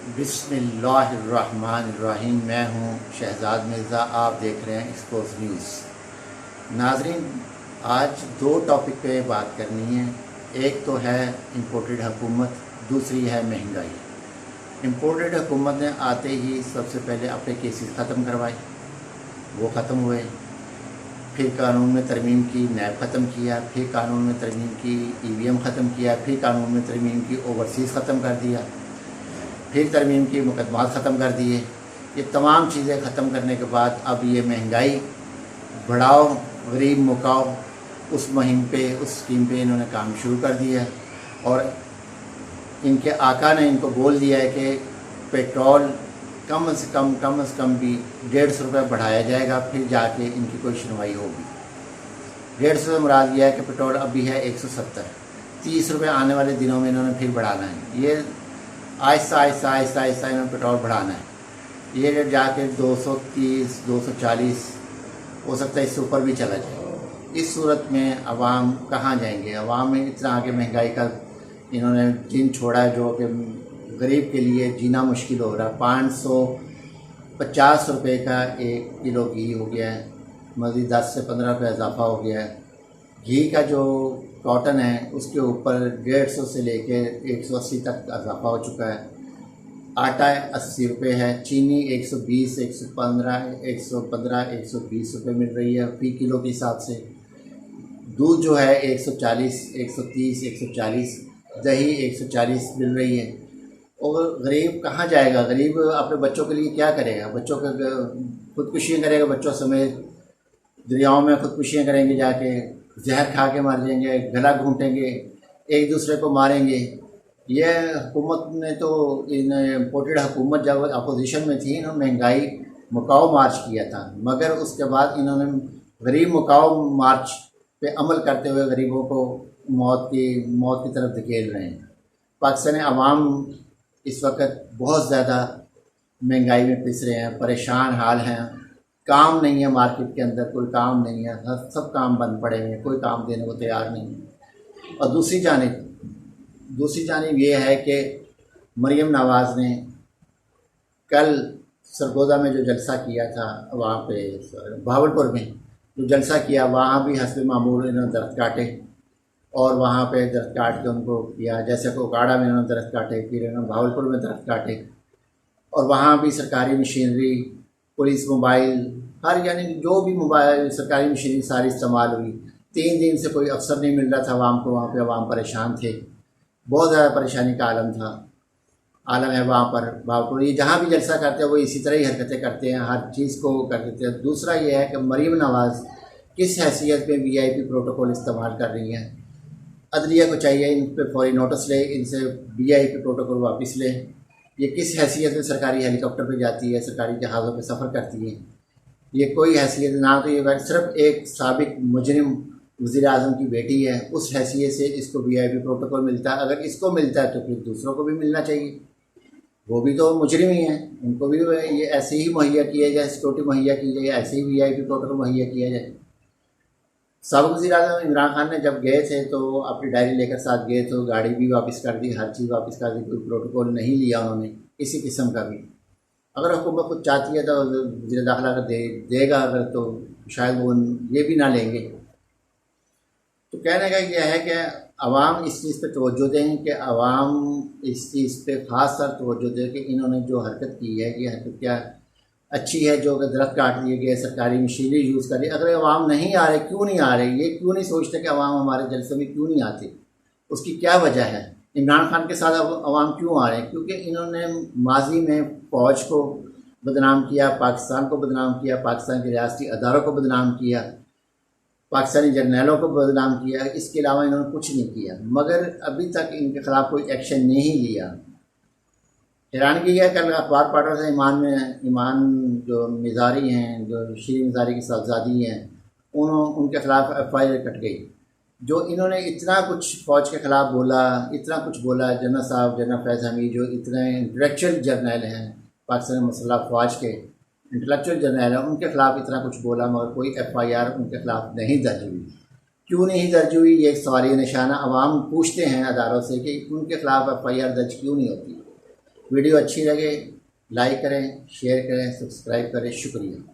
बिस्मिल्लाहिर्रहमानिर्रहीम। मैं हूँ शहजाद मिर्ज़ा, आप देख रहे हैं एक्सपोज न्यूज़। नाजरीन, आज दो टॉपिक पे बात करनी है। एक तो है इम्पोर्टेड हुकूमत, दूसरी है महंगाई। इम्पोर्टेड हुकूमत ने आते ही सबसे पहले अपने केसेस ख़त्म करवाए, वो ख़त्म हुए। फिर कानून में तरमीम की, नैब ख़त्म किया। फिर कानून में तरमीम की, EVM ख़त्म किया। फिर कानून में तरमीम की, ओवरसीज़ ख़त्म कर दिया। फिर तरमीम की, मुकदमात ख़त्म कर दिए। ये तमाम चीज़ें ख़त्म करने के बाद अब ये महंगाई बढ़ाओ, गरीब मुकाओ, उस मुहिम पे, उस स्कीम पे इन्होंने काम शुरू कर दिया। और इनके आका ने इनको बोल दिया है कि पेट्रोल कम से कम भी 150 रुपये बढ़ाया जाएगा, फिर जाके इनकी कोई सुनवाई होगी। 150 से मुराद यह है कि पेट्रोल अभी है 170, 30 रुपये आने वाले दिनों में इन्होंने फिर बढ़ाना है। ये आहिस्ता इन्होंने पेट्रोल बढ़ाना है। ये रेट जाके 230, 240 हो सकता है, इससे ऊपर भी चला जाए। इस सूरत में अवाम कहाँ जाएंगे? अवाम में इतना आगे महंगाई का इन्होंने जिन छोड़ा है जो कि गरीब के लिए जीना मुश्किल हो रहा है। 550 रुपये का 1 किलो घी हो गया है, मज़ीद 10 से 15 रुपये इजाफा हो गया है। घी का जो कॉटन है उसके ऊपर 150 से लेकर 180 तक इजाफा हो चुका है। आटा 80 रुपये है, चीनी 120, 115, 120 रुपये मिल रही है फ़ी किलो के हिसाब से। दूध जो है 140, 130, 140, दही 140 मिल रही है। और गरीब कहाँ जाएगा? गरीब अपने बच्चों के लिए क्या करेगा? बच्चों का खुदकुशियाँ करेगा, बच्चों समेत दरियाओं में खुदकुशियाँ करेंगे, जाके जहर खा के मर जाएंगे, गला घूंटेंगे, एक दूसरे को मारेंगे। यह हुकूमत ने तो, इन इम्पोर्टेड हुकूमत जब अपोजिशन में थी, इन्होंने महंगाई मुकाओ मार्च किया था, मगर उसके बाद इन्होंने गरीब मुकाओ मार्च पे अमल करते हुए गरीबों को मौत की तरफ धकेल रहे हैं। पाकिस्तानी अवाम इस वक्त बहुत ज़्यादा महंगाई में पिस रहे हैं, परेशान हाल हैं। काम नहीं है, मार्केट के अंदर कोई काम नहीं है, सब काम बंद पड़े हुए हैं, कोई काम देने को तैयार नहीं है। और दूसरी जानिब ये है कि मरीम नवाज़ ने कल सरगोदा में जो जलसा किया था, वहाँ पे बहावलपुर में जो जलसा किया, वहाँ भी हस्ब मामूल इन्होंने दरख्त काटे। और वहाँ पे दरख्त काट के उनको किया, जैसे कोकाड़ा में इन्होंने दरख्त काटे, फिर इन्होंने बहावलपुर में दरख्त काटे। और वहाँ भी सरकारी मशीनरी, पुलिस मोबाइल, हर यानी जो भी मोबाइल सरकारी मशीनरी सारी इस्तेमाल हुई। 3 दिन से कोई अफसर नहीं मिल रहा था आवाम को, वहाँ पे आवाम परेशान थे, बहुत ज़्यादा परेशानी का आलम है वहाँ पर बहावलपुर। ये जहाँ भी जलसा करते हैं वो इसी तरह ही हरकतें करते हैं, हर चीज़ को कर देते हैं। दूसरा ये है कि मरीम नवाज़ किस हैसियत में VIP प्रोटोकॉल इस्तेमाल कर रही हैं। अदलिया को चाहिए इन पर फौरी नोटिस ले, इनसे VIP प्रोटोकॉल वापस ले। ये किस हैसियत में सरकारी हेलीकॉप्टर पे जाती है, सरकारी जहाज़ों पे सफ़र करती है? ये कोई हैसियत ना, तो ये सिर्फ एक साबिक मुजरिम वज़ीर आज़म की बेटी है, उस हैसियत से इसको VIP प्रोटोकॉल मिलता है। अगर इसको मिलता है तो फिर दूसरों को भी मिलना चाहिए, वो भी तो मुजरिम ही हैं, उनको भी ये ऐसे ही मुहैया किया जाए, सिक्योरिटी मुहैया की जाए, ऐसे ही VIP प्रोटोकॉल मुहैया किया जाए। साबिक़ वज़ीर आज़म इमरान खान ने जब गए थे तो अपनी डायरी लेकर साथ गए, तो गाड़ी भी वापस कर दी, हर चीज़ वापस कर दी, कोई प्रोटोकॉल नहीं लिया उन्होंने किसी किस्म का भी। अगर हुकूमत कुछ चाहती है तो वज़ीर दाखिला अगर देगा, अगर तो शायद वो ये भी ना लेंगे। तो कहने का यह है कि अवाम इस चीज़ पे तवज्जो दें, कि अवाम इस चीज़ पे ख़ास तर तवज्जो दें कि इन्होंने जो हरकत की है, ये हरकत क्या अच्छी है, जो कि दरख्त काट दिए गए, सरकारी मशीनरी यूज़ कर रही। अगर अवाम नहीं आ रहे, क्यों नहीं आ रहे? ये क्यों नहीं सोचते कि अवाम हमारे जलसे में क्यों नहीं आते? उसकी क्या वजह है? इमरान खान के साथ अवाम क्यों आ रहे हैं? क्योंकि इन्होंने माजी में फ़ौज को बदनाम किया, पाकिस्तान को बदनाम किया, पाकिस्तान के रियासती अदारों को बदनाम किया, पाकिस्तानी जर्नैलों को बदनाम किया। इसके अलावा इन्होंने कुछ नहीं किया, मगर अभी तक इनके ख़िलाफ़ कोई एक्शन नहीं लिया। हैरानगी है, कल अखबार पढ़ रहे थे, ईमान जो मिज़ारी हैं, जो शीरी मिज़ारी की साहबजादी हैं, उनके ख़िलाफ़ FIR कट गई। जो इन्होंने इतना कुछ फ़ौज के ख़िलाफ़ बोला, इतना कुछ बोला, जनरल साहब, जनरल फैज़ हमीद, जो इतने इंटेलेक्चुअल जर्नैल हैं पाकिस्तान मसल्ह फ़ौज के, इंटेलेक्चुअल जर्नैल हैं, उनके ख़िलाफ़ इतना कुछ बोला, मगर कोई FIR उनके ख़िलाफ़ नहीं दर्ज हुई। क्यों नहीं दर्ज हुई? ये एक सवालिया निशाना अवाम पूछते हैं अदारों से कि उनके ख़िलाफ़ FIR दर्ज क्यों नहीं होती। वीडियो अच्छी लगे लाइक करें, शेयर करें, सब्सक्राइब करें। शुक्रिया।